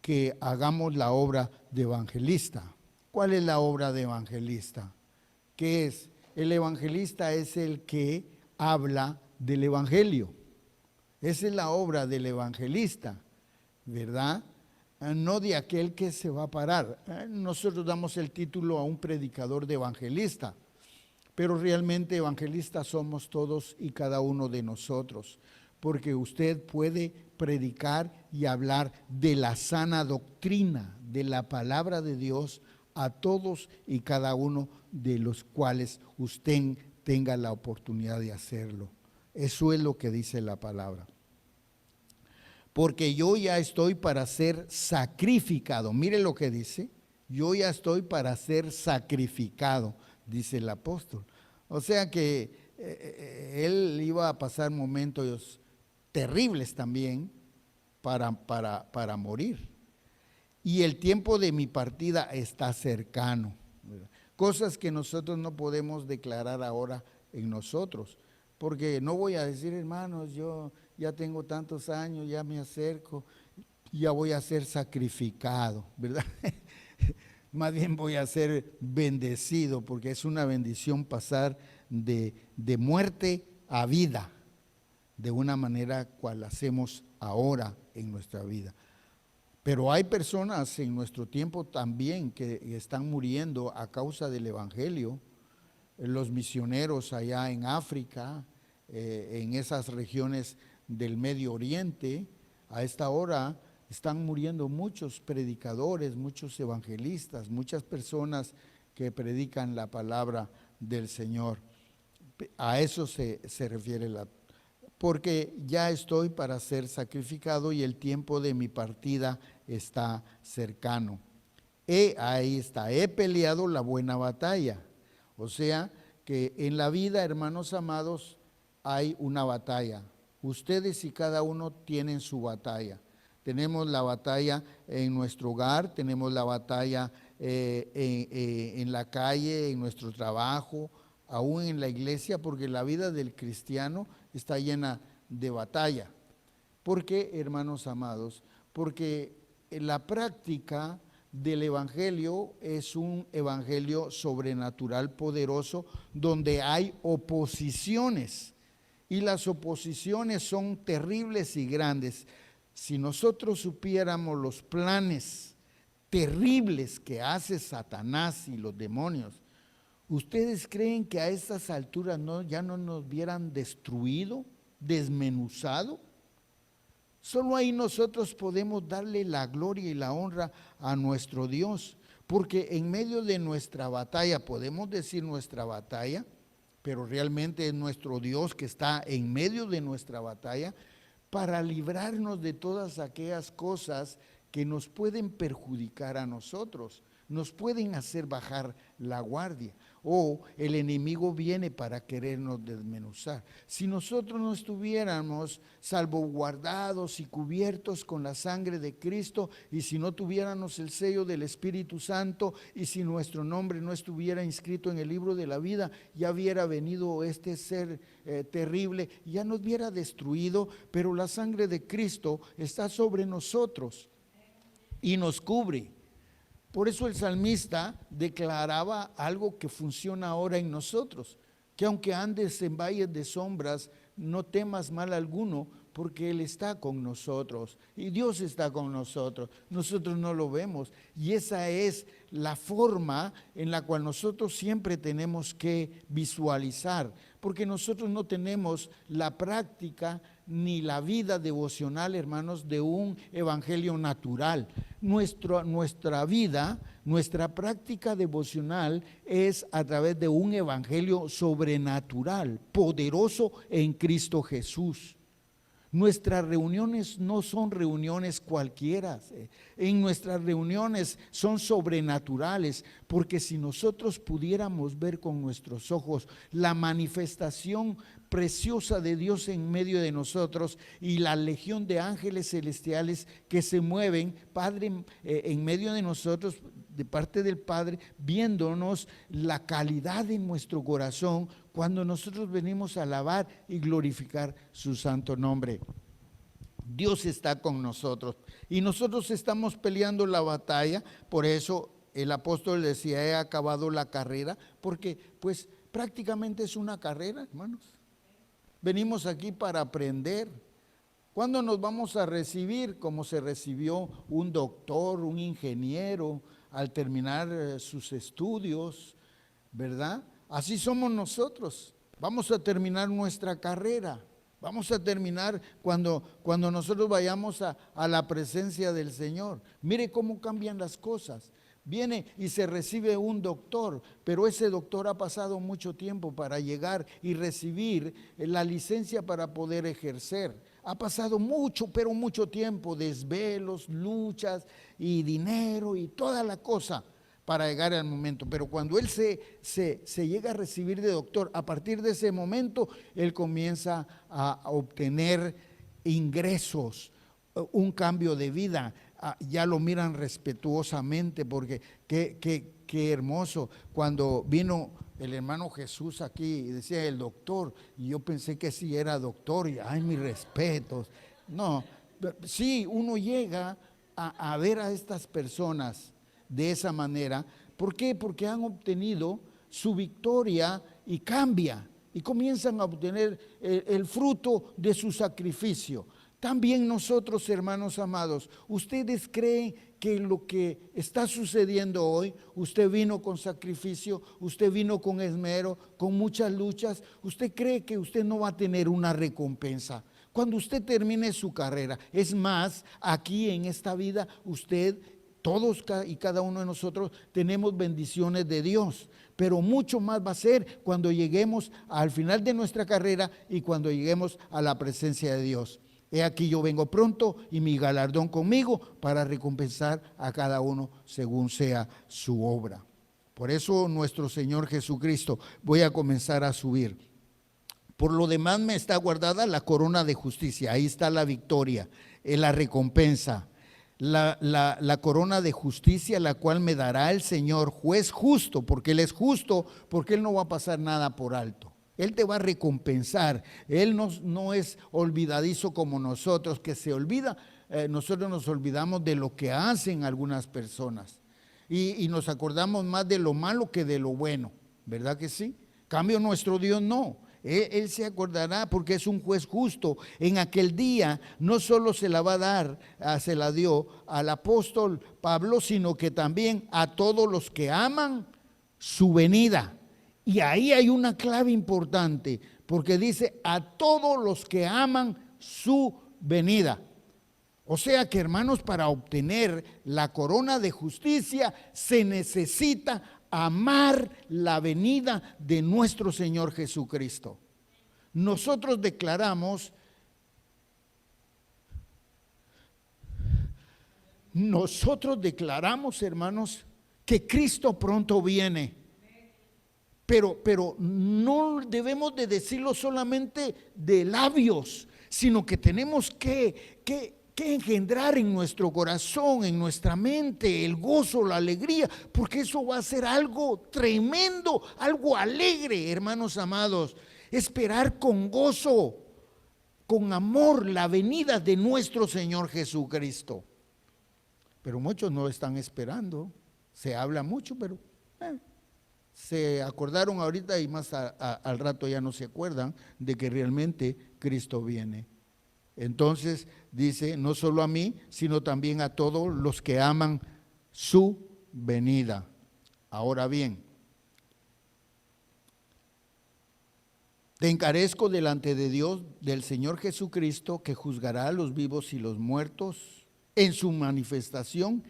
que hagamos la obra de evangelista. ¿Cuál es la obra de evangelista? ¿Qué es? El evangelista es el que habla del evangelio. Esa es la obra del evangelista, ¿verdad? No de aquel que se va a parar. Nosotros damos el título a un predicador de evangelista, pero realmente evangelistas somos todos y cada uno de nosotros, porque usted puede predicar y hablar de la sana doctrina, de la palabra de Dios a todos y cada uno de los cuales usted tenga la oportunidad de hacerlo. Eso es lo que dice la palabra. Porque yo ya estoy para ser sacrificado. Mire lo que dice. Yo ya estoy para ser sacrificado, dice el apóstol. O sea que él iba a pasar momentos terribles también para morir. Y el tiempo de mi partida está cercano. Cosas que nosotros no podemos declarar ahora en nosotros. Porque no voy a decir, hermanos, yo ya tengo tantos años, ya me acerco, ya voy a ser sacrificado, ¿verdad? Más bien voy a ser bendecido, porque es una bendición pasar de muerte a vida, de una manera cual hacemos ahora en nuestra vida. Pero hay personas en nuestro tiempo también que están muriendo a causa del evangelio. Los misioneros allá en África, en esas regiones del Medio Oriente, a esta hora están muriendo muchos predicadores, muchos evangelistas, muchas personas que predican la palabra del Señor. A eso se refiere porque ya estoy para ser sacrificado y el tiempo de mi partida está cercano. Ahí está, he peleado la buena batalla. O sea que en la vida, hermanos amados, hay una batalla. Ustedes y cada uno tienen su batalla. Tenemos la batalla en nuestro hogar, tenemos la batalla en la calle, en nuestro trabajo, aún en la iglesia, porque la vida del cristiano está llena de batalla. ¿Por qué, hermanos amados? Porque la práctica del evangelio es un evangelio sobrenatural poderoso donde hay oposiciones y las oposiciones son terribles y grandes. Si nosotros supiéramos los planes terribles que hace Satanás y los demonios, ¿ustedes creen que a estas alturas ya no nos hubieran destruido, desmenuzado? Solo ahí nosotros podemos darle la gloria y la honra a nuestro Dios, porque en medio de nuestra batalla, podemos decir nuestra batalla, pero realmente es nuestro Dios que está en medio de nuestra batalla para librarnos de todas aquellas cosas que nos pueden perjudicar a nosotros, nos pueden hacer bajar la guardia, o el enemigo viene para querernos desmenuzar. Si nosotros no estuviéramos salvaguardados y cubiertos con la sangre de Cristo, y si no tuviéramos el sello del Espíritu Santo, y si nuestro nombre no estuviera inscrito en el libro de la vida, ya hubiera venido este ser terrible, ya nos hubiera destruido, pero la sangre de Cristo está sobre nosotros y nos cubre. Por eso el salmista declaraba algo que funciona ahora en nosotros, que aunque andes en valles de sombras, no temas mal alguno, porque Él está con nosotros y Dios está con nosotros. Nosotros no lo vemos y esa es la forma en la cual nosotros siempre tenemos que visualizar, porque nosotros no tenemos la práctica ni la vida devocional, hermanos, de un evangelio natural. Nuestra vida, nuestra práctica devocional es a través de un evangelio sobrenatural, poderoso en Cristo Jesús. Nuestras reuniones no son reuniones cualquiera, en nuestras reuniones son sobrenaturales, porque si nosotros pudiéramos ver con nuestros ojos la manifestación preciosa de Dios en medio de nosotros y la legión de ángeles celestiales que se mueven, Padre, en medio de nosotros, de parte del Padre, viéndonos la calidad de nuestro corazón cuando nosotros venimos a alabar y glorificar su santo nombre. Dios está con nosotros y nosotros estamos peleando la batalla. Por eso el apóstol decía, he acabado la carrera, porque pues prácticamente es una carrera, hermanos. Venimos aquí para aprender. ¿Cuándo nos vamos a recibir? Como se recibió un doctor, un ingeniero al terminar sus estudios, ¿verdad? Así somos nosotros. Vamos a terminar nuestra carrera. Vamos a terminar cuando nosotros vayamos a la presencia del Señor. Mire cómo cambian las cosas. Viene y se recibe un doctor, pero ese doctor ha pasado mucho tiempo para llegar y recibir la licencia para poder ejercer. Ha pasado mucho, pero mucho tiempo, desvelos, luchas y dinero y toda la cosa para llegar al momento. Pero cuando él se llega a recibir de doctor, a partir de ese momento, él comienza a obtener ingresos, un cambio de vida. Ya lo miran respetuosamente, porque qué hermoso. Cuando vino el hermano Jesús aquí y decía el doctor, y yo pensé que sí era doctor, y ay, mis respetos. No, sí, uno llega a ver a estas personas de esa manera. ¿Por qué? Porque han obtenido su victoria y cambia, y comienzan a obtener el fruto de su sacrificio. También nosotros, hermanos amados, ¿ustedes creen que lo que está sucediendo hoy, usted vino con sacrificio, usted vino con esmero, con muchas luchas? ¿Usted cree que usted no va a tener una recompensa cuando usted termine su carrera? Es más, aquí en esta vida, usted, todos y cada uno de nosotros tenemos bendiciones de Dios, pero mucho más va a ser cuando lleguemos al final de nuestra carrera y cuando lleguemos a la presencia de Dios. He aquí yo vengo pronto y mi galardón conmigo para recompensar a cada uno según sea su obra. Por eso nuestro Señor Jesucristo, voy a comenzar a subir. Por lo demás me está guardada la corona de justicia, ahí está la victoria, la recompensa. La corona de justicia, la cual me dará el Señor, juez justo, porque Él es justo, porque Él no va a pasar nada por alto. Él te va a recompensar. Él no es olvidadizo como nosotros, que se olvida. Nosotros nos olvidamos de lo que hacen algunas personas y nos acordamos más de lo malo que de lo bueno, ¿verdad que sí? Cambio nuestro Dios no. Él se acordará porque es un juez justo. En aquel día no solo se la va a dar, se la dio al apóstol Pablo, sino que también a todos los que aman su venida. Y ahí hay una clave importante, porque dice a todos los que aman su venida. O sea que, hermanos, para obtener la corona de justicia se necesita amar la venida de nuestro Señor Jesucristo. Nosotros declaramos, hermanos, que Cristo pronto viene. Pero no debemos de decirlo solamente de labios, sino que tenemos que engendrar en nuestro corazón, en nuestra mente, el gozo, la alegría, porque eso va a ser algo tremendo, algo alegre, hermanos amados. Esperar con gozo, con amor, la venida de nuestro Señor Jesucristo. Pero muchos no están esperando, se habla mucho, pero se acordaron ahorita y más al rato ya no se acuerdan de que realmente Cristo viene. Entonces dice, no solo a mí, sino también a todos los que aman su venida. Ahora bien, te encarezco delante de Dios, del Señor Jesucristo, que juzgará a los vivos y los muertos en su manifestación,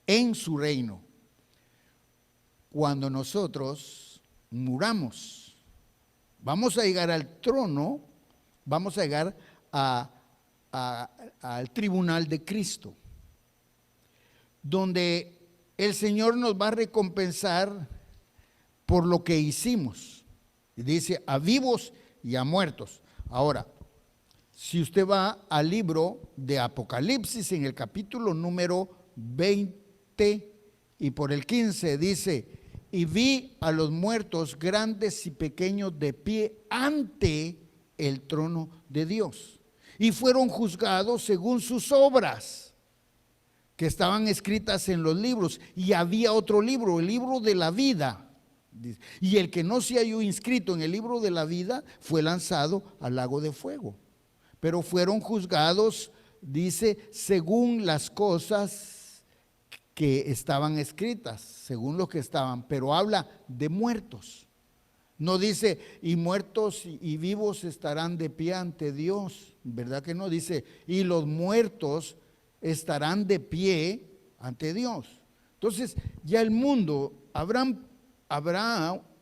en su reino. Cuando nosotros muramos, vamos a llegar al trono, vamos a llegar al tribunal de Cristo, donde el Señor nos va a recompensar por lo que hicimos. Y dice a vivos y a muertos. Ahora, si usted va al libro de Apocalipsis en el capítulo número 20 y por el 15 dice, y vi a los muertos grandes y pequeños de pie ante el trono de Dios. y fueron juzgados según sus obras, que estaban escritas en los libros. Y había otro libro, el libro de la vida. Y el que no se halló inscrito en el libro de la vida fue lanzado al lago de fuego. Pero fueron juzgados, dice, según las cosas que estaban escritas, según lo que estaban, pero habla de muertos. No dice, y muertos y vivos estarán de pie ante Dios, ¿verdad que no? Dice, y los muertos estarán de pie ante Dios. Entonces, ya el mundo, habrá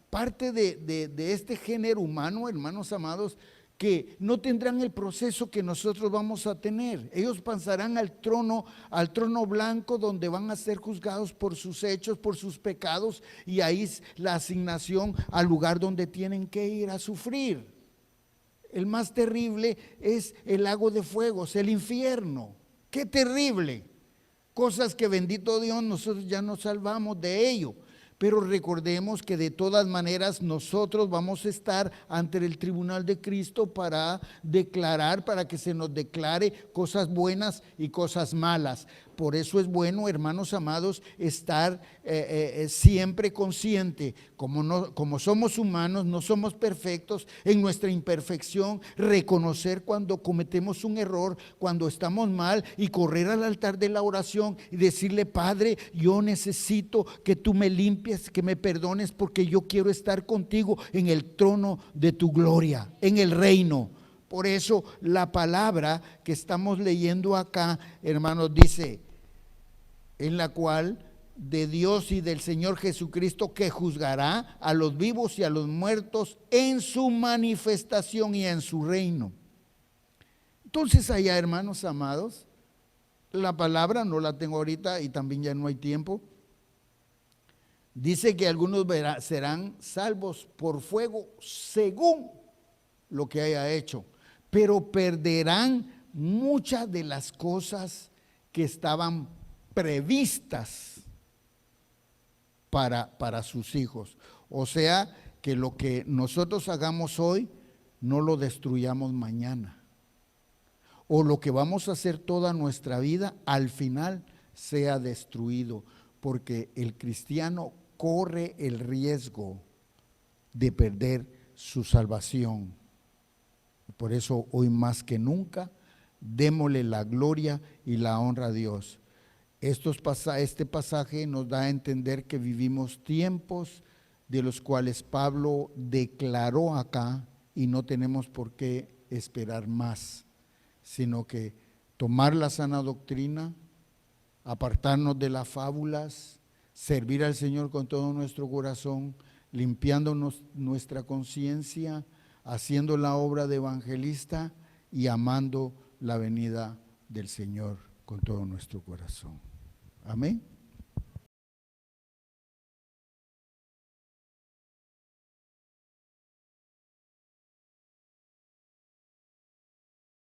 parte de este género humano, hermanos amados, que no tendrán el proceso que nosotros vamos a tener. Ellos pasarán al trono blanco, donde van a ser juzgados por sus hechos, por sus pecados, y ahí es la asignación al lugar donde tienen que ir a sufrir. El más terrible es el lago de fuego, es el infierno. ¡Qué terrible! Cosas que, bendito Dios, nosotros ya nos salvamos de ello. Pero recordemos que de todas maneras nosotros vamos a estar ante el tribunal de Cristo para declarar, para que se nos declare cosas buenas y cosas malas. Por eso es bueno, hermanos amados, estar siempre consciente, como somos humanos, no somos perfectos, en nuestra imperfección, reconocer cuando cometemos un error, cuando estamos mal, y correr al altar de la oración y decirle: Padre, yo necesito que tú me limpies, que me perdones, porque yo quiero estar contigo en el trono de tu gloria, en el reino. Por eso la palabra que estamos leyendo acá, hermanos, dice: en la cual de Dios y del Señor Jesucristo, que juzgará a los vivos y a los muertos en su manifestación y en su reino. Entonces allá, hermanos amados, la palabra no la tengo ahorita y también ya no hay tiempo. Dice que algunos serán salvos por fuego según lo que haya hecho, pero perderán muchas de las cosas que estaban previstas para sus hijos. O sea, que lo que nosotros hagamos hoy no lo destruyamos mañana, o lo que vamos a hacer toda nuestra vida al final sea destruido, porque el cristiano corre el riesgo de perder su salvación. Por eso hoy más que nunca démosle la gloria y la honra a Dios. Este pasaje nos da a entender que vivimos tiempos de los cuales Pablo declaró acá, y no tenemos por qué esperar más, sino que tomar la sana doctrina, apartarnos de las fábulas, servir al Señor con todo nuestro corazón, limpiándonos nuestra conciencia, haciendo la obra de evangelista y amando la venida del Señor con todo nuestro corazón. Amén.